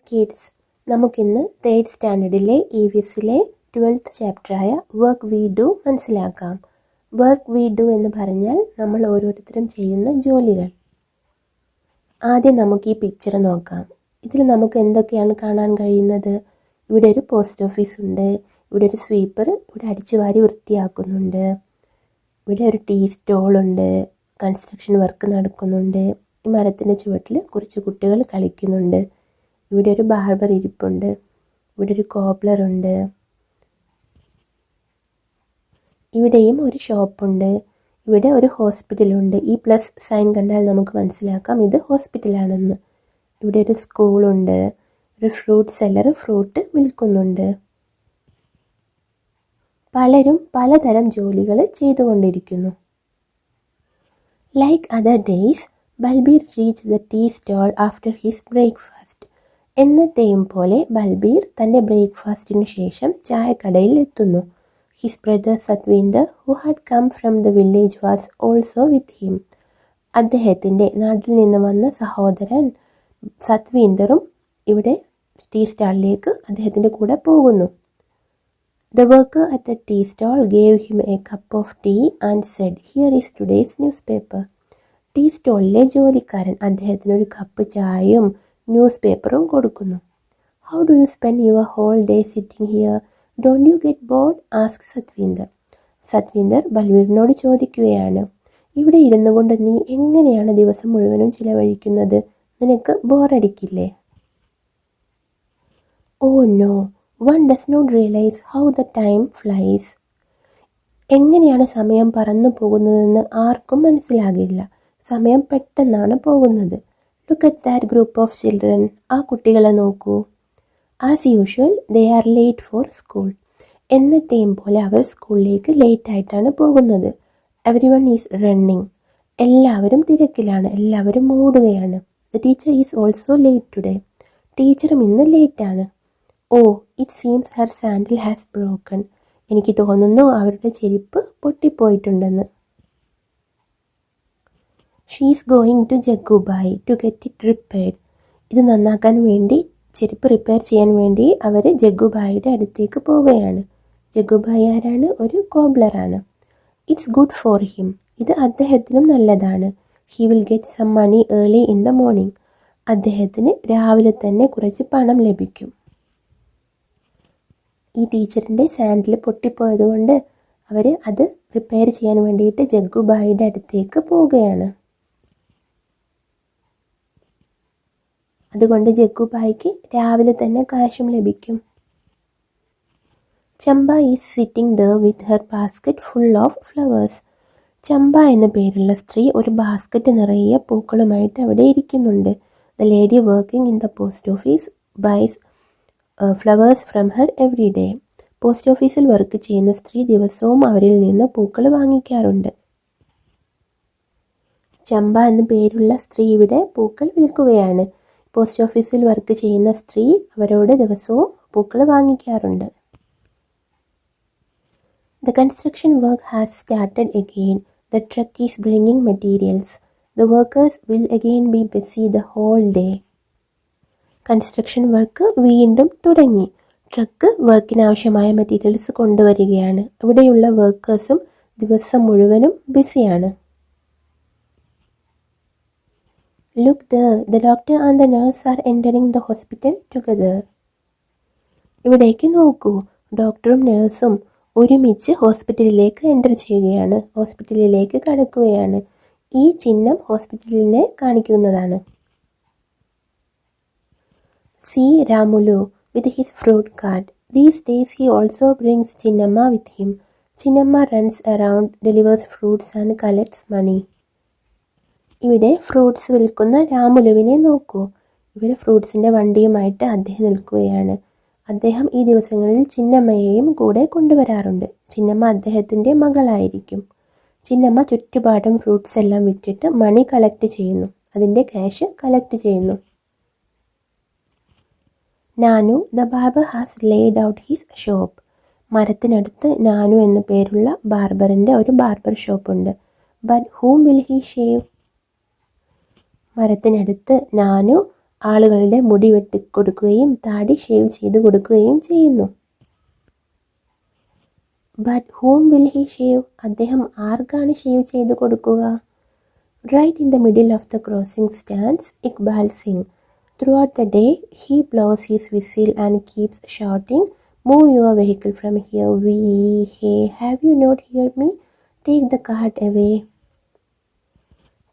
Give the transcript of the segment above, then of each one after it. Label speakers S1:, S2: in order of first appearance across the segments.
S1: Kids, നമുക്കിന്ന് 3rd സ്റ്റാൻഡേർഡിലെ EVSലെ 12th ചാപ്റ്ററായ വർക്ക് വി ഡു മനസ്സിലാക്കാം. വർക്ക് വി ഡു എന്ന് പറഞ്ഞാൽ നമ്മൾ ഓരോരുത്തരും ചെയ്യുന്ന ജോലികൾ. ആദ്യം നമുക്ക് ഈ പിക്ചർ നോക്കാം. ഇതിൽ നമുക്ക് എന്തൊക്കെയാണ് കാണാൻ കഴിയുന്നത്? ഇവിടെ ഒരു പോസ്റ്റ് ഓഫീസ് ഉണ്ട്, ഇവിടെ ഒരു സ്വീപ്പർ ഇവിടെ അടിച്ചുവാരി വൃത്തിയാക്കുന്നുണ്ട്, ഇവിടെ ഒരു ടീ സ്റ്റോൾ ഉണ്ട്, കൺസ്ട്രക്ഷൻ വർക്ക് നടക്കുന്നുണ്ട്, ഈ മരത്തിൻ്റെ ചുവട്ടിൽ കുറച്ച് കുട്ടികൾ കളിക്കുന്നുണ്ട്, ഇവിടെ ഒരു ബാർബർ ഇരിപ്പുണ്ട്, ഇവിടെ ഒരു കോബ്ലർ ഉണ്ട്, ഇവിടെയും ഒരു ഷോപ്പുണ്ട്, ഇവിടെ ഒരു ഹോസ്പിറ്റലുണ്ട്. ഈ പ്ലസ് സൈൻ കണ്ടാൽ നമുക്ക് മനസ്സിലാക്കാം ഇത് ഹോസ്പിറ്റലാണെന്ന്. ഇവിടെ ഒരു സ്കൂളുണ്ട്, ഒരു ഫ്രൂട്ട് സെല്ലർ ഫ്രൂട്ട് വിൽക്കുന്നുണ്ട്. പലരും പലതരം ജോലികൾ ചെയ്തുകൊണ്ടിരിക്കുന്നു. Like other days, Balbir reach the tea stall after his breakfast. എന്നത്തെയും പോലെ ബൽബീർ തൻ്റെ ബ്രേക്ക്ഫാസ്റ്റിനു ശേഷം ചായക്കടയിൽ എത്തുന്നു. His brother Satvinder, who had come from the village, was also with him. അദ്ദേഹത്തിൻ്റെ നാട്ടിൽ നിന്ന് വന്ന സഹോദരൻ സത്വീന്ദറും ഇവിടെ ടീ സ്റ്റാളിലേക്ക് അദ്ദേഹത്തിൻ്റെ കൂടെ പോകുന്നു. The worker at the tea stall gave him a cup of tea and said, "Here is today's newspaper." Tea സ്റ്റോളിലെ ജോലിക്കാരൻ അദ്ദേഹത്തിന് ഒരു കപ്പ് ചായയും ന്യൂസ് പേപ്പറും കൊടുക്കുന്നു. "How do you spend your whole day sitting here? Don't you get bored?" asked സത്വീന്ദർ. സത്വീന്ദർ ബൽവീറിനോട് ചോദിക്കുകയാണ്, ഇവിടെ ഇരുന്നു കൊണ്ട് നീ എങ്ങനെയാണ് ദിവസം മുഴുവനും ചിലവഴിക്കുന്നത്? നിനക്ക് ബോറടിക്കില്ലേ? "Oh no, one does not realize how the time flies." എങ്ങനെയാണ് സമയം പറന്നു പോകുന്നതെന്ന് ആർക്കും മനസ്സിലാകില്ല. സമയം പെട്ടെന്നാണ് പോകുന്നത്. Look at that group of children. ആ കുട്ടികളെ നോക്കൂ. As usual, they are late for school. എന്നത്തെയും പോലെ അവർ സ്കൂളിലേക്ക് ലേറ്റായിട്ടാണ് പോകുന്നത്. Everyone is running. എല്ലാവരും തിരക്കിലാണ്, എല്ലാവരും ഓടുകയാണ്. The teacher is also late today. ടീച്ചറും ഇന്ന് ലേറ്റാണ്. "Oh, it seems her sandal has broken." എനിക്ക് തോന്നുന്നു അവരുടെ ചെരുപ്പ് പൊട്ടിപ്പോയിട്ടുണ്ടെന്ന്. "She is going to Jaggubai to get it repaired." ഇത് നന്നാക്കാൻ വേണ്ടി, ചെരുപ്പ് റിപ്പയർ ചെയ്യാൻ വേണ്ടി അവർ ജഗ്ഗുബായിയുടെ അടുത്തേക്ക് പോവുകയാണ്. ജഗ്ഗുബായി ആരാണ്? ഒരു കോബ്ലറാണ്. "It's good for him." ഇത് അദ്ദേഹത്തിനും നല്ലതാണ്. "He will get some money early in the morning." അദ്ദേഹത്തിന് രാവിലെ തന്നെ കുറച്ച് പണം ലഭിക്കും. ഈ ടീച്ചറിൻ്റെ സാൻഡിൽ പൊട്ടിപ്പോയതുകൊണ്ട് അവർ അത് റിപ്പയർ ചെയ്യാൻ വേണ്ടിയിട്ട് ജഗ്ഗുബായിയുടെ അടുത്തേക്ക് പോവുകയാണ്. അതുകൊണ്ട് ജഗ്ഗുബായിക്ക് രാവിലെ തന്നെ കാശും ലഭിക്കും. Champa is sitting there with her basket full of flowers. Champa എന്ന പേരുള്ള സ്ത്രീ ഒരു ബാസ്ക്കറ്റ് നിറയെ പൂക്കളുമായിട്ട് അവിടെ ഇരിക്കുന്നുണ്ട്. The lady working in the post office buys flowers from her every day. Post ഓഫീസിൽ വർക്ക് ചെയ്യുന്ന സ്ത്രീ ദിവസവും അവരിൽ നിന്ന് പൂക്കൾ വാങ്ങിക്കാറുണ്ട്. ചമ്പ എന്ന പേരുള്ള സ്ത്രീ ഇവിടെ പൂക്കൾ വിൽക്കുകയാണ്. പോസ്റ്റ് ഓഫീസിൽ വർക്ക് ചെയ്യുന്ന സ്ത്രീ അവരോട് ദിവസവും പൂക്കൾ വാങ്ങിക്കാറുണ്ട്. The construction work has started again. The truck is bringing materials. The workers will again be busy the whole day. Construction work വീണ്ടും തുടങ്ങി. ട്രക്ക് വർക്കിനാവശ്യമായ മെറ്റീരിയൽസ് കൊണ്ടുവരികയാണ്. ഇവിടെയുള്ള വർക്കേഴ്സും ദിവസം മുഴുവനും ബിസിയാണ്. "Look there, the doctor and the nurse are entering the hospital together." ഇവിടേക്ക് നോക്കൂ, ഡോക്ടറും നഴ്സും ഒരുമിച്ച് ഹോസ്പിറ്റലിലേക്ക് എൻ്റർ ചെയ്യുകയാണ്, ഹോസ്പിറ്റലിലേക്ക് കടക്കുകയാണ്. ഈ ചിഹ്നം ഹോസ്പിറ്റലിനെ കാണിക്കുന്നതാണ്. "See Ramulu with his fruit cart. These days he also brings Chinnamma with him. Chinnamma runs around, delivers fruits and collects money." ഇവിടെ ഫ്രൂട്ട്സ് വിൽക്കുന്ന രാമുലുവിനെ നോക്കൂ. ഇവിടെ ഫ്രൂട്ട്സിൻ്റെ വണ്ടിയുമായിട്ട് അദ്ദേഹം നിൽക്കുകയാണ്. അദ്ദേഹം ഈ ദിവസങ്ങളിൽ ചിന്നമ്മയെയും കൂടെ കൊണ്ടുവരാറുണ്ട്. ചിന്നമ്മ അദ്ദേഹത്തിൻ്റെ മകളായിരിക്കും. ചിന്നമ്മ ചുറ്റുപാടും ഫ്രൂട്ട്സ് എല്ലാം വിറ്റിട്ട് മണി കളക്ട് ചെയ്യുന്നു, അതിൻ്റെ ക്യാഷ് കളക്ട് ചെയ്യുന്നു. Nanu the barber has laid out his shop. മരത്തിനടുത്ത് നാനു എന്ന പേരുള്ള ബാർബറിൻ്റെ ഒരു ബാർബർ ഷോപ്പുണ്ട്. But whom will he shave? മരത്തിനടുത്ത് നാനു ആളുകളുടെ മുടി വെട്ടിക്കൊടുക്കുകയും താടി ഷേവ് ചെയ്ത് കൊടുക്കുകയും ചെയ്യുന്നു. But whom will he shave? അദ്ദേഹം ആർക്കാണ് ഷേവ് ചെയ്ത് കൊടുക്കുക? Right in the middle of the crossing stands Iqbal Singh. Throughout the day, he blows his whistle and keeps shouting, "Move your vehicle from here, hey, have you not heard me? Take the cart away."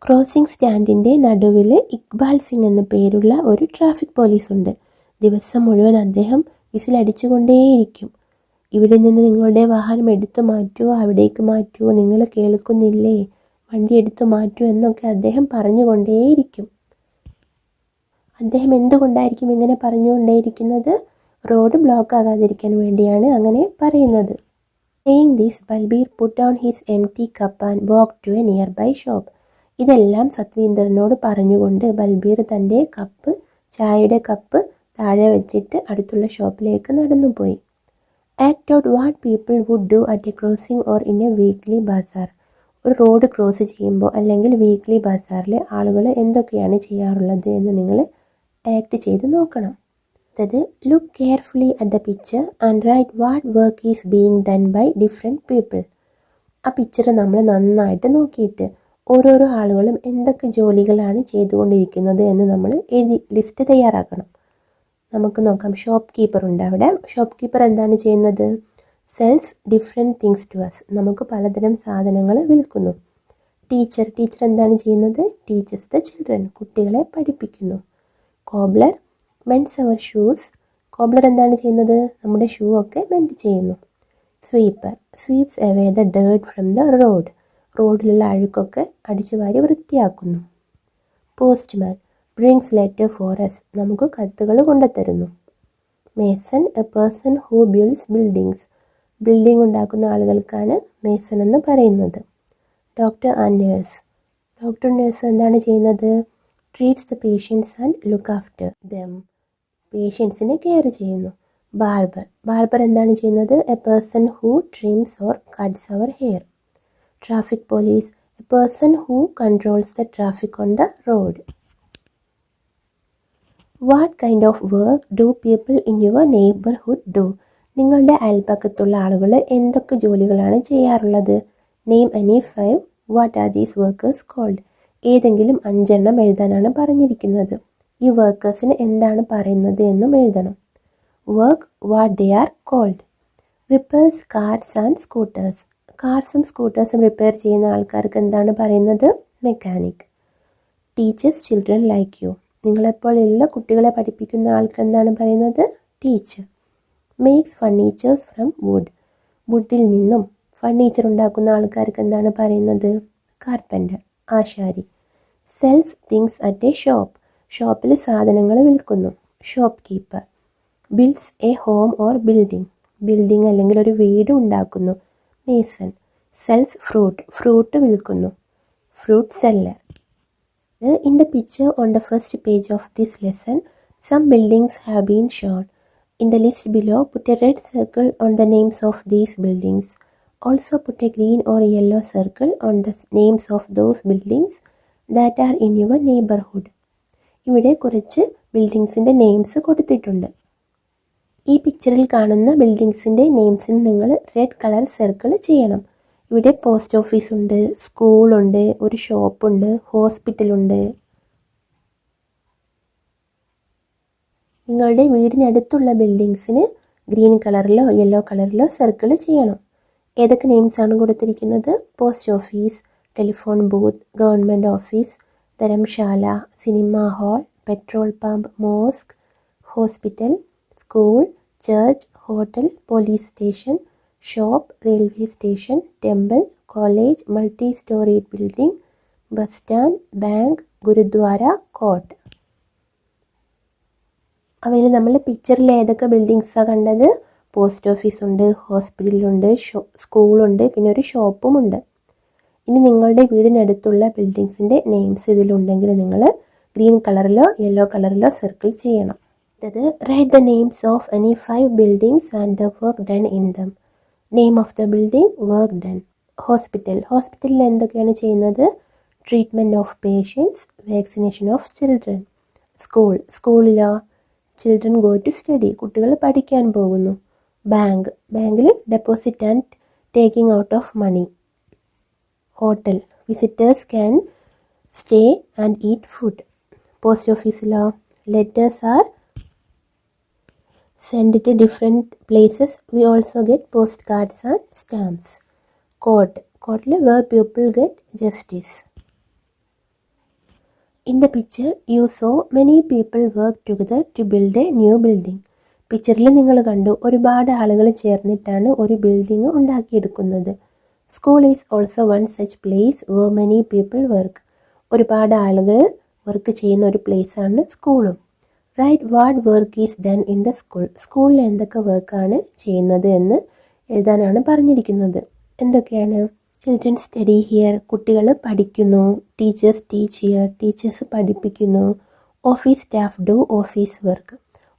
S1: Crossing സ്റ്റാൻഡിൻ്റെ നടുവിൽ ഇക്ബാൽ സിംഗ് എന്ന പേരുള്ള ഒരു traffic police ഉണ്ട്. ദിവസം മുഴുവൻ അദ്ദേഹം വിസിലടിച്ചുകൊണ്ടേയിരിക്കും. ഇവിടെ നിന്ന് നിങ്ങളുടെ വാഹനം എടുത്തു മാറ്റുമോ, അവിടേക്ക് മാറ്റുമോ, നിങ്ങൾ കേൾക്കുന്നില്ലേ, വണ്ടി എടുത്തു മാറ്റൂ എന്നൊക്കെ അദ്ദേഹം പറഞ്ഞുകൊണ്ടേയിരിക്കും. അദ്ദേഹം എന്തുകൊണ്ടായിരിക്കും ഇങ്ങനെ പറഞ്ഞുകൊണ്ടേയിരിക്കുന്നത്? റോഡ് ബ്ലോക്ക് ആകാതിരിക്കാൻ വേണ്ടിയാണ് അങ്ങനെ പറയുന്നത്. Saying this, Balbir put down his empty cup and walked to a nearby shop. ഇതെല്ലാം സത്വീന്ദറിനോട് പറഞ്ഞുകൊണ്ട് ബൽബീർ തൻ്റെ ചായയുടെ കപ്പ് താഴെ വെച്ചിട്ട് അടുത്തുള്ള ഷോപ്പിലേക്ക് നടന്നുപോയി. Act out what people would do at a crossing or in a weekly bazaar. ഒരു റോഡ് ക്രോസ് ചെയ്യുമ്പോൾ അല്ലെങ്കിൽ വീക്ക്ലി ബസാറിൽ ആളുകൾ എന്തൊക്കെയാണ് ചെയ്യാറുള്ളത് എന്ന് നിങ്ങൾ ആക്ട് ചെയ്ത് നോക്കണം. അതായത് look carefully at the picture and write what work is being done by different people. ആ പിക്ചർ നമ്മൾ നന്നായിട്ട് നോക്കിയിട്ട് ഓരോരോ ആളുകളും എന്തൊക്കെ ജോലികളാണ് ചെയ്തുകൊണ്ടിരിക്കുന്നത് എന്ന് നമ്മൾ ലിസ്റ്റ് തയ്യാറാക്കണം. നമുക്ക് നോക്കാം. ഷോപ്പ് കീപ്പർ ഉണ്ട് അവിടെ. ഷോപ്പ് കീപ്പർ എന്താണ് ചെയ്യുന്നത്? Sells different things to us. നമുക്ക് പലതരം സാധനങ്ങൾ വിൽക്കുന്നു. ടീച്ചർ എന്താണ് ചെയ്യുന്നത്? Teachers the children. കുട്ടികളെ പഠിപ്പിക്കുന്നു. Cobbler mends our shoes. Cobbler എന്താണ് ചെയ്യുന്നത്? നമ്മുടെ ഷൂ ഒക്കെ മെൻഡ് ചെയ്യുന്നു. Sweeper sweeps away the dirt from the road. റോഡിലുള്ള അഴുക്കൊക്കെ അടിച്ചു വാരി വൃത്തിയാക്കുന്നു. Postman brings letter for us. നമുക്ക് കത്തുകൾ കൊണ്ടുത്തരുന്നു. Mason a person who builds buildings. Building ഉണ്ടാക്കുന്ന ആളുകൾക്കാണ് മേസൺ എന്ന് പറയുന്നത്. Doctor and nurse. നേഴ്സ് എന്താണ് ചെയ്യുന്നത്? Treats the patients and look after them. പേഷ്യൻസിനെ കെയർ ചെയ്യുന്നു. ബാർബർ എന്താണ് ചെയ്യുന്നത്? A person who trims or cuts our hair. Traffic police a person who controls the traffic on the road. What kind of work do people in your neighbourhood do? നിങ്ങളുടെ അയൽപക്കത്തുള്ള ആളുകൾ എന്തൊക്കെ ജോലികളാണ് ചെയ്യാറുള്ളത്? Name any 5. What are these workers called? ഏതെങ്കിലും 5 എണ്ണം എഴുതാനാണ് പറഞ്ഞിരിക്കുന്നത്. ഈ വർക്കേഴ്സിന് എന്താണ് പറയുന്നത് എന്നും എഴുതണം. Work what they are called. Repairs cars and scooters. കാർസും സ്കൂട്ടേഴ്സും റിപ്പയർ ചെയ്യുന്ന ആൾക്കാർക്ക് എന്താണ് പറയുന്നത്? Mechanic. Teachers children like you. നിങ്ങളെപ്പോലുള്ള കുട്ടികളെ പഠിപ്പിക്കുന്ന ആൾക്ക് എന്താണ് പറയുന്നത്? Teacher. Makes furnitures from wood. വുഡിൽ നിന്നും ഫർണിച്ചർ ഉണ്ടാക്കുന്ന ആൾക്കാർക്ക് എന്താണ് പറയുന്നത്? കാർപ്പൻ്റർ, ആശാരി. Sells things at a shop. ഷോപ്പിൽ സാധനങ്ങൾ വിൽക്കുന്നു. Shop keeper. Builds a home or building. Building അല്ലെങ്കിൽ ഒരു വീട് ഉണ്ടാക്കുന്നു. മേസൺ. സെൽസ് ഫ്രൂട്ട് വിൽക്കുന്നു. Fruit seller. In the picture on the first page of this lesson, some buildings have been shown. In the list below, put a red circle on the names of these buildings. Also put a green or yellow circle on the names of those buildings that are in your neighborhood. ഇവിടെ കുറച്ച് ബിൽഡിങ്സിൻ്റെ names കൊടുത്തിട്ടുണ്ട്. ഈ പിക്ചറിൽ കാണുന്ന ബിൽഡിങ്സിൻ്റെ നെയിംസിന് നിങ്ങൾ red colour circle ചെയ്യണം. ഇവിടെ post ഓഫീസുണ്ട്, സ്കൂളുണ്ട്, ഒരു ഷോപ്പുണ്ട്, ഹോസ്പിറ്റലുണ്ട്. നിങ്ങളുടെ വീടിനടുത്തുള്ള ബിൽഡിങ്സിന് ഗ്രീൻ കളറിലോ യെല്ലോ കളറിലോ സർക്കിൾ ചെയ്യണം. ഏതൊക്കെ നെയിംസാണ് കൊടുത്തിരിക്കുന്നത്? Post office, telephone booth, government office, dharamshala, cinema hall, petrol pump, mosque, hospital, school, church, hotel, police station, shop, railway station, temple, college, multi storeyed building, bus stand, bank, gurudwara, court. അവയിൽ നമ്മൾ പിക്ചറിൽ ഏതൊക്കെ ബിൽഡിങ്സാണ് കണ്ടത്? പോസ്റ്റ് ഓഫീസുണ്ട്, ഹോസ്പിറ്റലുണ്ട്, സ്കൂളുണ്ട്, പിന്നെ ഒരു ഷോപ്പുമുണ്ട്. ഇനി നിങ്ങളുടെ വീടിനടുത്തുള്ള ബിൽഡിങ്സിൻ്റെ നെയിംസ് ഇതിലുണ്ടെങ്കിൽ നിങ്ങൾ ഗ്രീൻ കളറിലോ യെല്ലോ കളറിലോ സർക്കിൾ ചെയ്യണം. അതായത് write the names of any 5 buildings and the work done in them. Name of the building, work done. ഹോസ്പിറ്റലിൽ എന്തൊക്കെയാണ് ചെയ്യുന്നത്? Treatment of patients, vaccination of children. സ്കൂളിലോ ചിൽഡ്രൻ ഗോ ടു സ്റ്റഡി, കുട്ടികൾ പഠിക്കാൻ പോകുന്നു. ബാങ്കിൽ deposit and taking out of money. Hotel, visitors can stay and eat food. Post ഓഫീസിലോ letters are send to different places. We also get postcards and stamps. Court where people get justice. In the picture, you saw many people work together to build a new building. പിക്ചറിൽ നിങ്ങൾ കണ്ടു ഒരുപാട് ആളുകൾ ചേർന്നിട്ടാണ് ഒരു building ഉണ്ടാക്കിയെടുക്കുന്നത്. School is also one such place where many people work. ഒരുപാട് ആളുകൾ വർക്ക് ചെയ്യുന്ന ഒരു പ്ലേസാണ് സ്കൂളും. Right what work is done in the school. സ്കൂളിൽ എന്തൊക്കെ വർക്കാണ് ചെയ്യുന്നത് എന്ന് എഴുതാനാണ് പറഞ്ഞിരിക്കുന്നത്. എന്തൊക്കെയാണ്? ചിൽഡ്രൻ സ്റ്റഡി ഹിയർ, കുട്ടികൾ പഠിക്കുന്നു. ടീച്ചേഴ്സ് ടീച്ച് ഹിയർ, ടീച്ചേഴ്സ് പഠിപ്പിക്കുന്നു. Office staff do office work,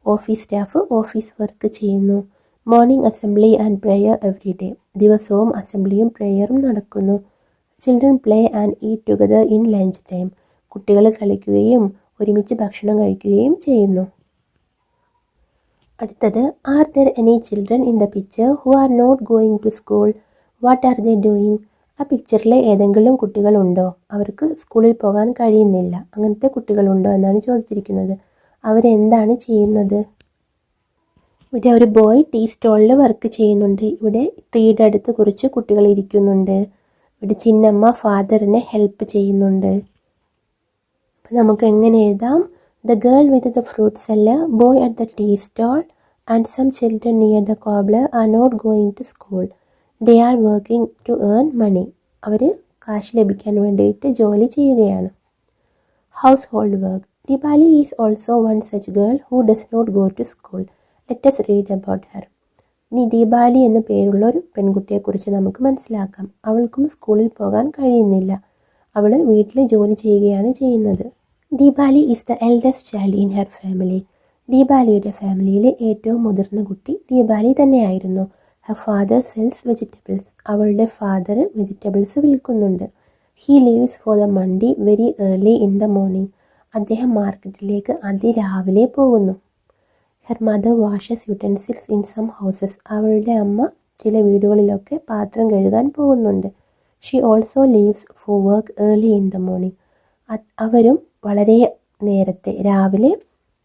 S1: office staff office work ചെയ്യുന്നു. Morning assembly and prayer every day, ദിവസവും അസംബ്ലിയും പ്രെയറും നടക്കുന്നു. Children play and eat together in lunch time, കുട്ടികൾ കളിക്കുകയും ഒരുമിച്ച് ഭക്ഷണം കഴിക്കുകയും ചെയ്യുന്നു. അടുത്തത്, are there any children in the picture who are not going to school, what are they doing? ആ പിക്ചറിലെ ഏതെങ്കിലും കുട്ടികളുണ്ടോ അവർക്ക് സ്കൂളിൽ പോകാൻ കഴിയുന്നില്ല, അങ്ങനത്തെ കുട്ടികളുണ്ടോ എന്നാണ് ചോദിച്ചിരിക്കുന്നത്. അവരെന്താണ് ചെയ്യുന്നത്? ഇവിടെ ഒരു ബോയ് ടീ സ്റ്റോളിൽ വർക്ക് ചെയ്യുന്നുണ്ട്. ഇവിടെ ട്രീയുടെ അടുത്ത് കുറച്ച് കുട്ടികൾ ഇരിക്കുന്നുണ്ട്. ഇവിടെ ചിന്നമ്മ ഫാദറിനെ ഹെൽപ്പ് ചെയ്യുന്നുണ്ട്. അപ്പം നമുക്ക് എങ്ങനെ എഴുതാം? The girl with the fruit seller, boy at the tea stall and some children near the cobbler are not going to school. They are working to earn money. അവർ കാശ് ലഭിക്കാൻ വേണ്ടിയിട്ട് ജോലി ചെയ്യുകയാണ്. Household work, Deepali is also one such girl who does not go to school. Let us read about her. ഇനി ദീപാലി എന്ന പേരുള്ള ഒരു പെൺകുട്ടിയെക്കുറിച്ച് നമുക്ക് മനസ്സിലാക്കാം. അവൾക്കും സ്കൂളിൽ പോകാൻ കഴിയുന്നില്ല. അവൾ വീട്ടിൽ ജോലി ചെയ്യുകയാണ് ചെയ്യുന്നത്. Deepali is the eldest child in her family. ദീപാലിയുടെ ഫാമിലിയിലെ ഏറ്റവും മുതിർന്ന കുട്ടി ദീപാലി തന്നെയായിരുന്നു. Her father sells vegetables. അവളുടെ ഫാദർ വെജിറ്റബിൾസ് വിൽക്കുന്നുണ്ട്. He leaves for the mandi very early in the morning. അദ്ദേഹം മാർക്കറ്റിലേക്ക് അതിരാവിലെ പോകുന്നു. Her mother washes utensils in some houses. അവളുടെ അമ്മ ചില വീടുകളിലൊക്കെ പാത്രം കഴുകാൻ പോകുന്നുണ്ട്. She also leaves for work early in the morning. അവരും വളരെ രാവിലെ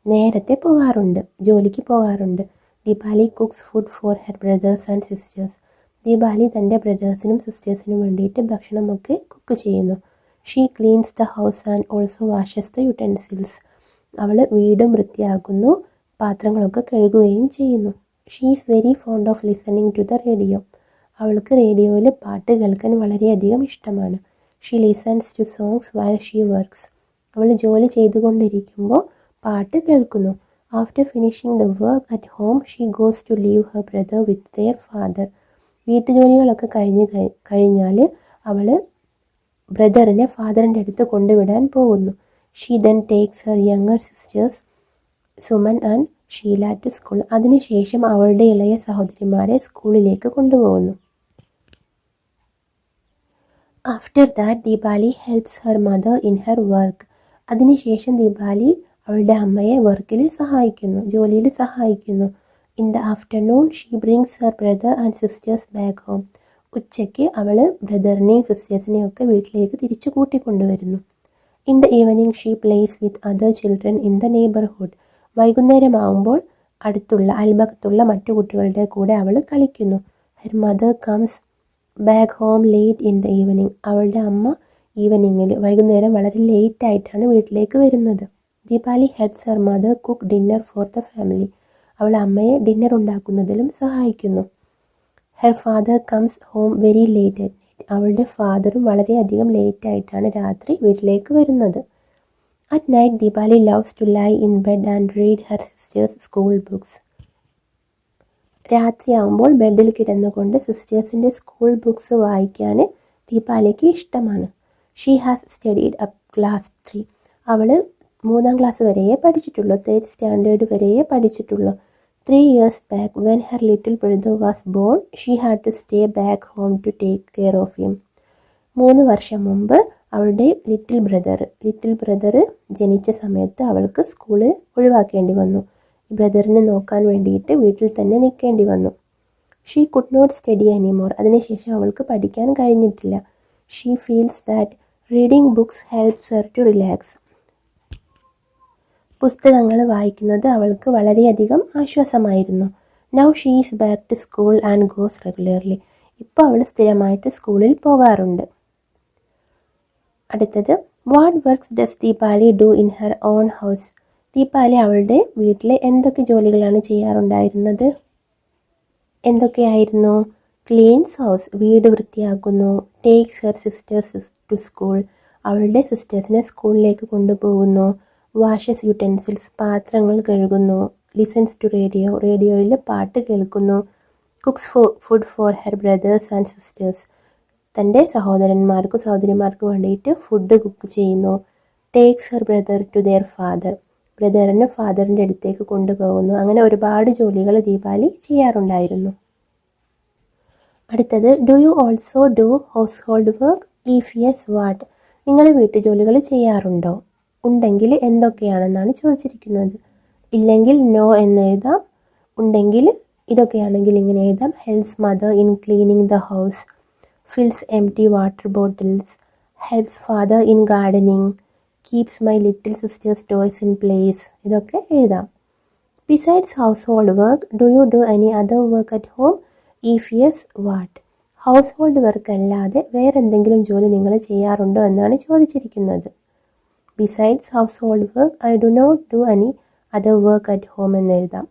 S1: നേരത്തെ പോകാറുണ്ട്, ജോലിക്ക് പോകാറുണ്ട്. Deepali cooks food for her brothers and sisters. Deepali തൻ്റെ ബ്രദേഴ്സിനും സിസ്റ്റേഴ്സിനും വേണ്ടിയിട്ട് ഭക്ഷണമൊക്കെ കുക്ക് ചെയ്യുന്നു. She cleans the house and also washes the utensils. അവൾ വീടും വൃത്തിയാക്കുന്നു, പാത്രങ്ങളൊക്കെ കഴുകുകയും ചെയ്യുന്നു. She is very fond of listening to the radio. അവൾക്ക് റേഡിയോയിൽ പാട്ട് കേൾക്കാൻ വളരെയധികം ഇഷ്ടമാണ്. She listens to songs while she works. അവൾ ജോലി ചെയ്തുകൊണ്ടിരിക്കുമ്പോൾ പാട്ട് കേൾക്കുന്നു. After finishing the work at home she goes to leave her brother with their father. വീട്ടുജോലികളൊക്കെ കഴിഞ്ഞാൽ അവൾ ബ്രദറിനെ ഫാദറിൻ്റെ അടുത്ത് കൊണ്ടുവിടാൻ പോകുന്നു. She then takes her younger sisters Suman and Sheela to school. അതിനുശേഷം അവളുടെ ഇളയ സഹോദരിമാരെ സ്കൂളിലേക്ക് കൊണ്ടുപോകുന്നു. After that Deepali helps her mother in her work. അതിനുശേഷം ദീപാലി അവളുടെ അമ്മയെ വർക്കിൽ സഹായിക്കുന്നു, ജോലിയിൽ സഹായിക്കുന്നു. In the afternoon she brings her brother and sisters back home. ഉച്ചയ്ക്ക് അവൾ ബ്രദറിനെയും സിസ്റ്റേഴ്സിനെയും ഒക്കെ വീട്ടിലേക്ക് തിരിച്ചു കൂട്ടിക്കൊണ്ടുവരുന്നു. In the evening she place with other children in the neighbourhood. വൈകുന്നേരമാകുമ്പോൾ അയൽപക്കത്തുള്ള മറ്റു കുട്ടികളുടെ കൂടെ അവൾ കളിക്കുന്നു. Her mother comes back home late in the evening. അവളുടെ അമ്മ വൈകുന്നേരം വളരെ ലേറ്റായിട്ടാണ് വീട്ടിലേക്ക് വരുന്നത്. Deepali helps her mother cook dinner for the family. അവൾ അമ്മയെ ഡിന്നർ ഉണ്ടാക്കുന്നതിലും സഹായിക്കുന്നു. Her father comes home very late at night. അവളുടെ ഫാദറും വളരെയധികം ലേറ്റായിട്ടാണ് രാത്രി വീട്ടിലേക്ക് വരുന്നത്. At night Deepali loves to lie in bed and read her sisters school books. രാത്രിയാകുമ്പോൾ ബെഡിൽ കിടന്നുകൊണ്ട് സിസ്റ്റേഴ്സിൻ്റെ സ്കൂൾ ബുക്സ് വായിക്കാൻ ദീപാലിക്ക് ഇഷ്ടമാണ്. She has studied up class 3. അവൾ 3ാം ക്ലാസ് വരെയേ പഠിച്ചിട്ടുള്ളൂ, 3rd സ്റ്റാൻഡേർഡ് വരെയേ പഠിച്ചിട്ടുള്ളൂ. 3 years back, when her little brother was born, she had to stay back home to take care of him. 3 വർഷം മുമ്പ് അവളുടെ ലിറ്റിൽ ബ്രദർ ജനിച്ച സമയത്ത് അവൾക്ക് സ്കൂളിൽ ഒഴിവാക്കേണ്ടി വന്നു. ബ്രദറിനെ നോക്കാൻ വേണ്ടിയിട്ട് വീട്ടിൽ തന്നെ നിൽക്കേണ്ടി വന്നു. She could not study anymore. അതിനുശേഷം അവൾക്ക് പഠിക്കാൻ കഴിഞ്ഞിട്ടില്ല. She feels that reading books helps her to relax. പുസ്തകങ്ങൾ വായിക്കുന്നത് അവൾക്ക് വളരെയധികം ആശ്വാസമായിരുന്നു. Now she is back to school and goes regularly. ഇപ്പോൾ അവൾ സ്ഥിരമായിട്ട് സ്കൂളിൽ പോകാറുണ്ട്. അടുത്തത്, what works does Deepali do in her own house? ദീപാലി അവളുടെ വീട്ടിലെ എന്തൊക്കെ ജോലികളാണ് ചെയ്യാറുണ്ടായിരുന്നത്? എന്തൊക്കെയായിരുന്നു? ക്ലീൻസ് ഹൗസ്, വീട് വൃത്തിയാക്കുന്നു. Takes her sisters to school, അവളുടെ സിസ്റ്റേഴ്സിനെ സ്കൂളിലേക്ക് കൊണ്ടുപോകുന്നു. വാഷസ് യുടെൻസിൽസ്, പാത്രങ്ങൾ കഴുകുന്നു. ലിസൺസ് ടു റേഡിയോ, റേഡിയോയിൽ പാട്ട് കേൾക്കുന്നു. Cooks food for her brothers and sisters, തൻ്റെ സഹോദരന്മാർക്കും സഹോദരിമാർക്കും വേണ്ടിയിട്ട് ഫുഡ് കുക്ക് ചെയ്യുന്നു. Takes her brother to their father, ബ്രദറിന് ഫാദറിൻ്റെ അടുത്തേക്ക് കൊണ്ടുപോകുന്നു. അങ്ങനെ ഒരുപാട് ജോലികൾ ദീപാലി ചെയ്യാറുണ്ടായിരുന്നു. അടുത്തത്, do you also do household work? If yes what? നിങ്ങൾ വീട്ടുജോലികൾ ചെയ്യാറുണ്ടോ? ഉണ്ടെങ്കിൽ എന്തൊക്കെയാണെന്നാണ് ചോദിച്ചിരിക്കുന്നത്. ഇല്ലെങ്കിൽ നോ എന്നെഴുതാം. ഉണ്ടെങ്കിൽ ഇതൊക്കെയാണെങ്കിൽ ഇങ്ങനെ എഴുതാം. Helps mother in cleaning the house, fills empty water bottles, helps father in gardening, keeps my little sisters toys in place. ഇതൊക്കെ എഴുതാം. Besides household work, do you do any other work at home? If yes what? Household work അല്ലാതെ വേറെ എന്തെങ്കിലും ജോലി നിങ്ങൾ ചെയ്യാറുണ്ടോ എന്നാണ് ചോദിച്ചിരിക്കുന്നത്. Besides household work I do not do any other work at home എന്നെഴുതാം.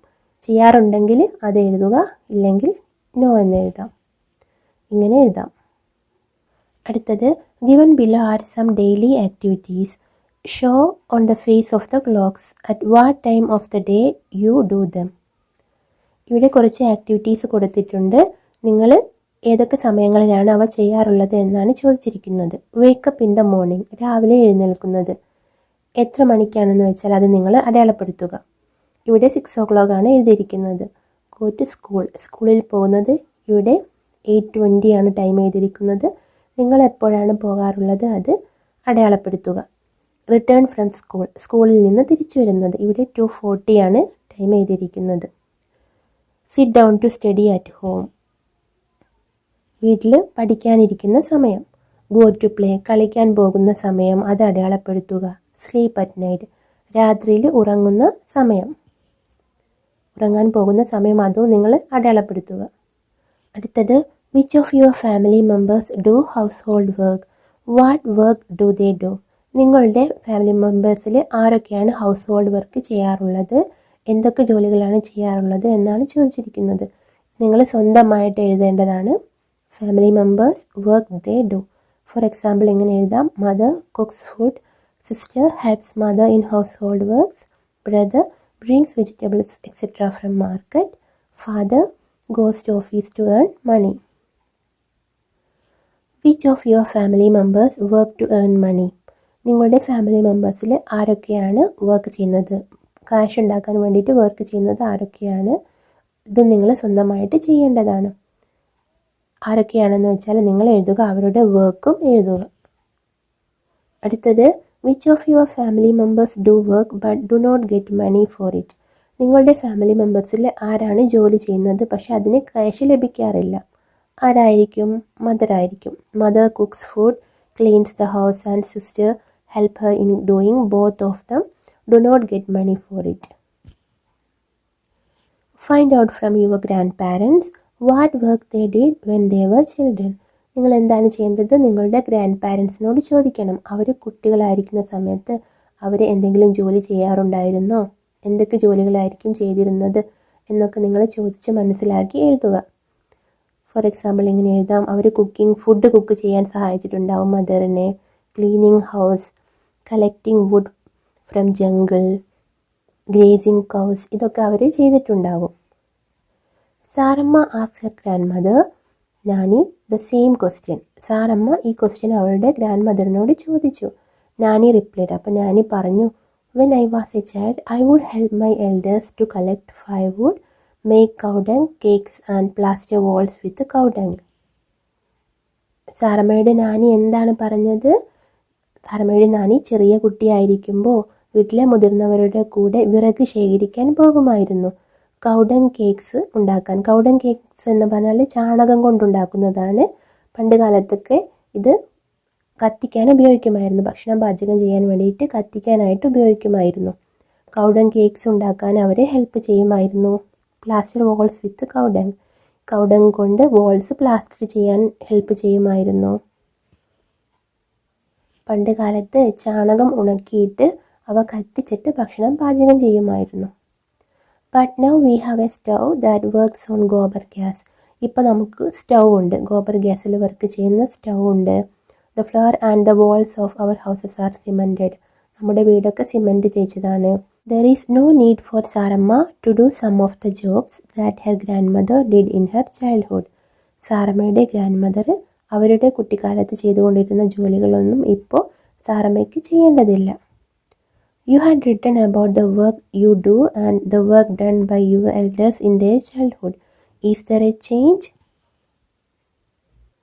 S1: ചെയ്യാറുണ്ടെങ്കിൽ അത് എഴുതുക, ഇല്ലെങ്കിൽ നോ എന്നെഴുതാം. ഇങ്ങനെ എഴുതാം. അടുത്തത്, given below are some daily activities. Show on the faces of the clocks at what time of the day you do them. ഇവിടെ കുറച്ച് ആക്ടിവിറ്റീസ് കൊടുത്തിട്ടുണ്ട്. നിങ്ങൾ ഏതൊക്കെ സമയങ്ങളിലാണ് അവ ചെയ്യാറുള്ളത് എന്നാണ് ചോദിച്ചിരിക്കുന്നത്. വേക്കപ്പ് ഇൻ ദ മോർണിംഗ്, രാവിലെ എഴുന്നേൽക്കുന്നത്. എത്ര മണിക്കാണെന്ന് വെച്ചാൽ അത് നിങ്ങൾ അടയാളപ്പെടുത്തുക. ഇവിടെ 6 o'clock ആണ് എഴുതിയിരിക്കുന്നത്. ഗോ ടു സ്കൂൾ, സ്കൂളിൽ പോകുന്നത്. ഇവിടെ 8:20 ആണ് ടൈം എഴുതിയിരിക്കുന്നത്. നിങ്ങൾ എപ്പോഴാണ് പോകാറുള്ളത് അത് അടയാളപ്പെടുത്തുക. റിട്ടേൺ ഫ്രം സ്കൂൾ, സ്കൂളിൽ നിന്ന് തിരിച്ചു വരുന്നത്. ഇവിടെ 2:40 ആണ് ടൈം എഴുതിയിരിക്കുന്നത്. Sit down to study at home, വീട്ടിൽ പഠിക്കാനിരിക്കുന്ന സമയം. ഗോ ടു പ്ലേ, കളിക്കാൻ പോകുന്ന സമയം, അത് അടയാളപ്പെടുത്തുക. സ്ലീപ്പ് അറ്റ് നൈറ്റ്, രാത്രിയിൽ ഉറങ്ങുന്ന സമയം, ഉറങ്ങാൻ പോകുന്ന സമയം, അതും നിങ്ങൾ അടയാളപ്പെടുത്തുക. അടുത്തത്, which of your family members do household work? What work do they do? നിങ്ങളുടെ ഫാമിലി മെമ്പേഴ്സിൽ ആരൊക്കെയാണ് ഹൗസ് ഹോൾഡ് വർക്ക് ചെയ്യാറുള്ളത്? എന്തൊക്കെ ജോലികളാണ് ചെയ്യാറുള്ളത് എന്നാണ് ചോദിച്ചിരിക്കുന്നത്. നിങ്ങൾ സ്വന്തമായിട്ട് എഴുതേണ്ടതാണ്. Family members, work they do. For example ഇങ്ങനെ എഴുതാം. Mother cooks food, sister helps mother in household works, brother brings vegetables etcetera from market, father goes to office to earn money. Which of your family members work to earn money? നിങ്ങളുടെ family മെമ്പേഴ്സിൽ ആരൊക്കെയാണ് work ചെയ്യുന്നത്, കാശ് ഉണ്ടാക്കാൻ വേണ്ടിയിട്ട് work ചെയ്യുന്നത് ആരൊക്കെയാണ്? ഇത് നിങ്ങൾ സ്വന്തമായിട്ട് ചെയ്യേണ്ടതാണ്. ആരൊക്കെയാണെന്ന് വെച്ചാൽ നിങ്ങൾ എഴുതുക, അവരുടെ വർക്കും എഴുതുക. അടുത്തത്, which of your family members do work but do not get money for it? നിങ്ങളുടെ ഫാമിലി മെമ്പേഴ്സിൽ ആരാണ് ജോലി ചെയ്യുന്നത് പക്ഷെ അതിന് കാശ് ലഭിക്കാറില്ല? ആരായിരിക്കും? മദർ ആയിരിക്കും. Mother cooks food, cleans the house and sister help her in doing. Both of them do not get money for it. Find out from your grandparents what work they did when they were children. നിങ്ങൾ എന്താണ് ചെയ്യേണ്ടത്? നിങ്ങളുടെ grand പാരൻസിനോട് ചോദിക്കണം. അവർ കുട്ടികളായിരിക്കുന്ന സമയത്ത് അവർ എന്തെങ്കിലും ജോലി ചെയ്യാറുണ്ടായിരുന്നോ, എന്തൊക്കെ ജോലികളായിരിക്കും ചെയ്തിരുന്നത് എന്നൊക്കെ നിങ്ങൾ ചോദിച്ച് മനസ്സിലാക്കി എഴുതുക. ഫോർ എക്സാമ്പിൾ ഇങ്ങനെ എഴുതാം. അവർ ഫുഡ് കുക്ക് ചെയ്യാൻ സഹായിച്ചിട്ടുണ്ടാവും മദറിനെ. Cleaning house, collecting wood from jungle, grazing cows, ഇതൊക്കെ അവർ ചെയ്തിട്ടുണ്ടാവും. Saramma asked her grandmother nani the same question. Saramma ഈ ക്വസ്റ്റ്യൻ അവളുടെ ഗ്രാൻഡ് മദറിനോട് ചോദിച്ചു. നാനി റിപ്ലൈഡ്, അപ്പോൾ നാനി പറഞ്ഞു, when I was a child, I would help my elders to collect firewood, make cow dung cakes and plaster walls with cow dung. സാറമ്മയുടെ Nani എന്താണ് പറഞ്ഞത്? സാറമ്മയുടെ നാനി ചെറിയ കുട്ടിയായിരിക്കുമ്പോൾ വീട്ടിലെ മുതിർന്നവരുടെ കൂടെ വിറക് ശേഖരിക്കാൻ പോകുമായിരുന്നു കൗഡങ് കേക്ക്സ് ഉണ്ടാക്കാൻ. കൗഡങ് കേക്ക്സ് എന്ന് പറഞ്ഞാൽ ചാണകം കൊണ്ടുണ്ടാക്കുന്നതാണ്. പണ്ട് കാലത്തൊക്കെ ഇത് കത്തിക്കാൻ ഉപയോഗിക്കുമായിരുന്നു. ഭക്ഷണം പാചകം ചെയ്യാൻ വേണ്ടിയിട്ട് കത്തിക്കാനായിട്ട് ഉപയോഗിക്കുമായിരുന്നു. കൗഡങ് കേക്ക്സ് ഉണ്ടാക്കാൻ അവരെ ഹെൽപ്പ് ചെയ്യുമായിരുന്നു. പ്ലാസ്റ്റർ വോൾസ് വിത്ത് കൗഡങ്. കൗഡങ് കൊണ്ട് വോൾസ് പ്ലാസ്റ്റർ ചെയ്യാൻ ഹെൽപ്പ് ചെയ്യുമായിരുന്നു. പണ്ട് കാലത്ത് ചാണകം ഉണക്കിയിട്ട് അവ കത്തിച്ചിട്ട് ഭക്ഷണം പാചകം ചെയ്യുമായിരുന്നു. But now we have A stove that works on gobar gas. ഇപ്പോൾ നമുക്ക് സ്റ്റൗ ഉണ്ട്, ഗോബർ ഗ്യാസിൽ വർക്ക് ചെയ്യുന്ന സ്റ്റൗ ഉണ്ട്. The floor and the walls of our houses are cemented. നമ്മുടെ വീടൊക്കെ സിമെൻറ്റ് തേച്ചതാണ്. There is no need for Saramma to do some of the jobs that her grandmother did in her childhood. സാറമ്മയുടെ grandmother അവരുടെ കുട്ടിക്കാലത്ത് ചെയ്തുകൊണ്ടിരുന്ന ജോലികളൊന്നും ഇപ്പോൾ സാറമ്മയ്ക്ക് ചെയ്യേണ്ടതില്ല. You had written about the work you do and the work done by your elders in their childhood. Is there a change?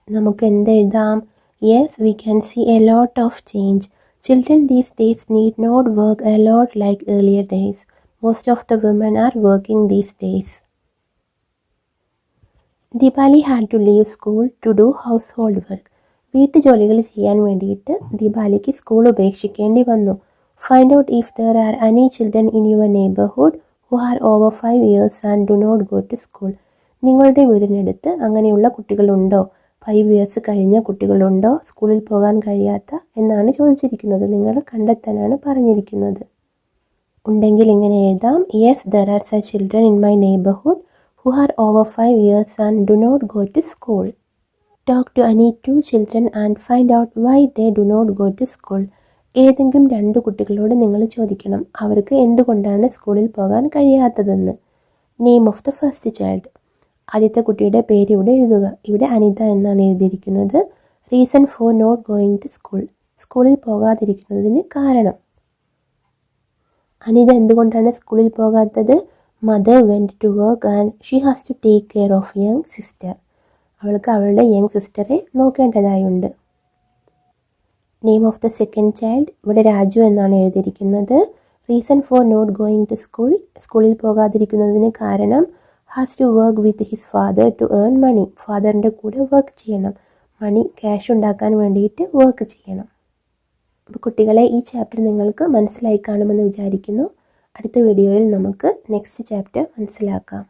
S1: നമുക്ക് എന്ത് എഴുതാം? Yes, we can see a lot of change. Children these days need not work a lot like earlier days. Most of the women are working these days. Deepali had to leave school to do household work. വീട്ടുജോലികൾ ചെയ്യാൻ വേണ്ടിയിട്ട് ദീപാലിക്ക് school ഉപേക്ഷിക്കേണ്ടി വന്നു. Find out if there are any children in your neighborhood who are over 5 years and do not go to school. നിങ്ങളുടെ വീടിനടുത്ത് അങ്ങനെയുള്ള കുട്ടികളുണ്ടോ, 5 years കഴിഞ്ഞ കുട്ടികളുണ്ടോ, സ്കൂളിൽ പോകാൻ കഴിയാത്ത എന്നാണ് ചോദിച്ചിരിക്കുന്നത്. നിങ്ങൾ കണ്ടെത്താനാണ് പറഞ്ഞിരിക്കുന്നത്. ഉണ്ടെങ്കിൽ ഇങ്ങനെ എഴുതാം. Yes, there are such children in my neighborhood who are over 5 years and do not go to school. Talk to any 2 children and find out why they do not go to school. ഏതെങ്കിലും 2 കുട്ടികളോട് നിങ്ങൾ ചോദിക്കണം അവർക്ക് എന്തുകൊണ്ടാണ് സ്കൂളിൽ പോകാൻ കഴിയാത്തതെന്ന്. Name of the first child. ആദ്യത്തെ കുട്ടിയുടെ പേര് ഇവിടെ എഴുതുക. ഇവിടെ അനിത എന്നാണ് എഴുതിയിരിക്കുന്നത്. Reason for not going to school. സ്കൂളിൽ പോകാതിരിക്കുന്നതിന് കാരണം. അനിത എന്തുകൊണ്ടാണ് സ്കൂളിൽ പോകാത്തത്? Mother went to work and she has to take care of young sister. അവൾക്ക് അവളുടെ യങ് സിസ്റ്ററെ നോക്കേണ്ടതായുണ്ട്. Name of the second child. ഇവിടെ രാജു എന്നാണ് എഴുതിയിരിക്കുന്നത്. Reason for not going to school. സ്കൂളിൽ പോകാതിരിക്കുന്നതിന് കാരണം has to work with his father to earn money. ഫാദറിൻ്റെ കൂടെ വർക്ക് ചെയ്യണം, മണി ക്യാഷ് ഉണ്ടാക്കാൻ വേണ്ടിയിട്ട് വർക്ക് ചെയ്യണം. അപ്പോൾ കുട്ടികളെ ഈ ചാപ്റ്റർ നിങ്ങൾക്ക് മനസ്സിലായി കാണുമെന്ന് വിചാരിക്കുന്നു. അടുത്ത വീഡിയോയിൽ നമുക്ക് നെക്സ്റ്റ് ചാപ്റ്റർ മനസ്സിലാക്കാം.